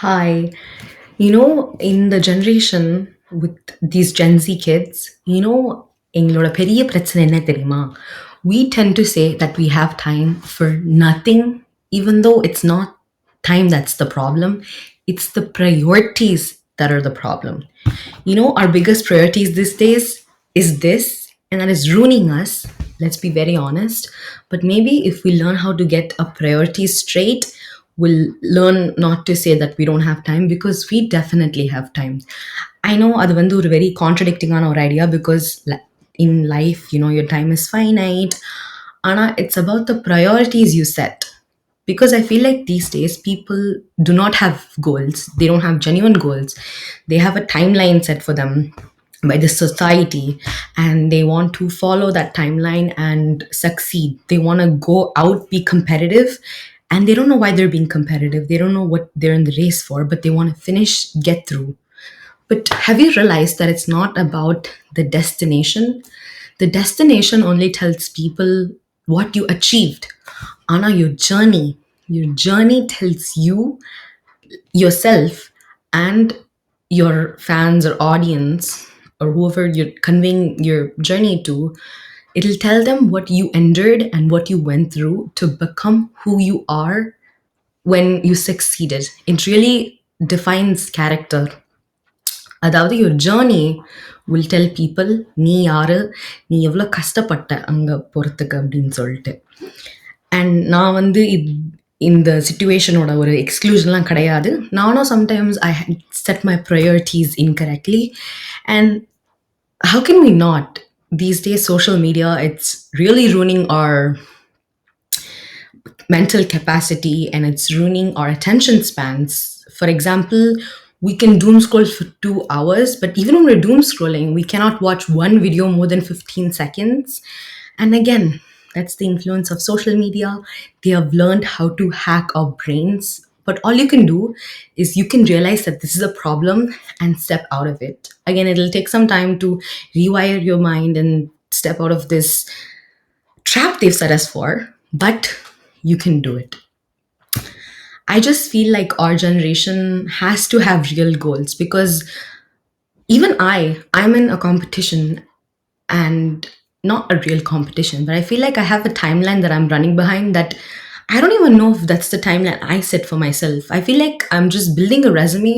Hi. In the generation with these Gen Z kids, எங்களோட பெரிய பிரச்சனை என்ன தெரியுமா? We tend to say that we have time for nothing, even though it's not time that's the problem. It's the priorities that are the problem. Our biggest priorities these days is this, and that is ruining us. Let's be very honest. But maybe if we learn how to get our priorities straight, we'll learn not to say that we don't have time because we definitely have time. I know அது வந்து ஒரு very contradicting ஆன ஒரு idea because in life, your time is finite. Anna, it's about the priorities you set. Because I feel like these days people do not have goals. They don't have genuine goals. They have a timeline set for them by the society, and they want to follow that timeline and succeed. They want to go out, be competitive, and they don't know why they're being competitive. They don't know what they're in the race for, but they want to finish, get through. But have you realized that it's not about the destination? The destination only tells people what you achieved. Anna, your journey tells you yourself and your fans or audience or whoever you're conveying your journey to, it'll tell them what you endured and what you went through to become who you are when you succeeded. It really defines character. அதாவது your journey will tell people நீ யாரு, நீ எவ்வளோ கஷ்டப்பட்ட அங்கே போகிறதுக்கு அப்படின்னு சொல்லிட்டு. அண்ட் நான் வந்து இந்த சுச்சுவேஷனோட ஒரு எக்ஸ்க்ளூஷன்லாம் கிடையாது. நானும் sometimes I set my priorities incorrectly. And how can we not? These days, social media, it's really ruining our mental capacity and it's ruining our attention spans. For example, we can doom scroll for 2 hours, but even when we're doom scrolling, we cannot watch one video more than 15 seconds. And again, that's the influence of social media. They have learned how to hack our brains. But all you can do is you can realize that this is a problem and step out of it. Again, it'll take some time to rewire your mind and step out of this trap they've set us for, but you can do it. I just feel like our generation has to have real goals because even I'm in a competition, and not a real competition, but I feel like I have a timeline that I'm running behind that I don't even know if that's the timeline I set for myself. I feel like I'm just building a resume,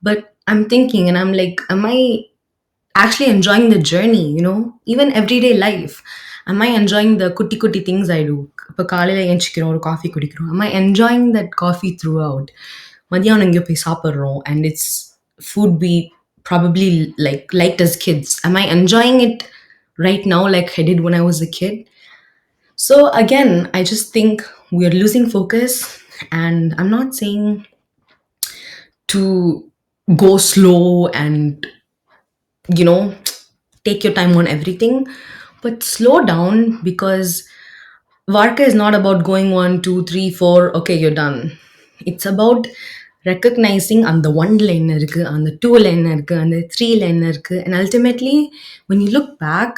but I'm thinking and I'm like, am I actually enjoying the journey, even everyday life? Am I enjoying the குட்டி குட்டி things I do? இப்போ காலையில் ஏஞ்சிக்கிறோம், ஒரு coffee குடிக்கிறோம். Am I enjoying that coffee throughout? மதியானம் எங்கேயோ போய் சாப்பிட்றோம் and it's food we probably liked as kids. Am I enjoying it right now like I did when I was a kid? So again, I just think we are losing focus, and I'm not saying to go slow and you know take your time on everything, but slow down because Varka is not about going 1, 2, 3, 4, okay, you're done. It's about recognizing on the one line irukku, on the two line irukku, on the three line irukku, and ultimately when you look back,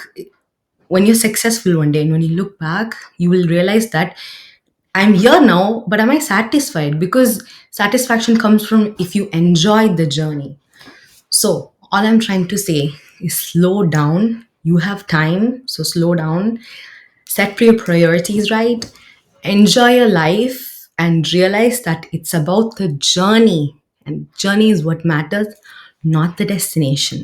when you're successful one day and when you look back, you will realize that I'm here now, but am I satisfied? Because satisfaction comes from if you enjoy the journey. So all I'm trying to say is slow down. You have time, so slow down. Set your priorities right. Enjoy your life and realize that it's about the journey. And journey is what matters, not the destination.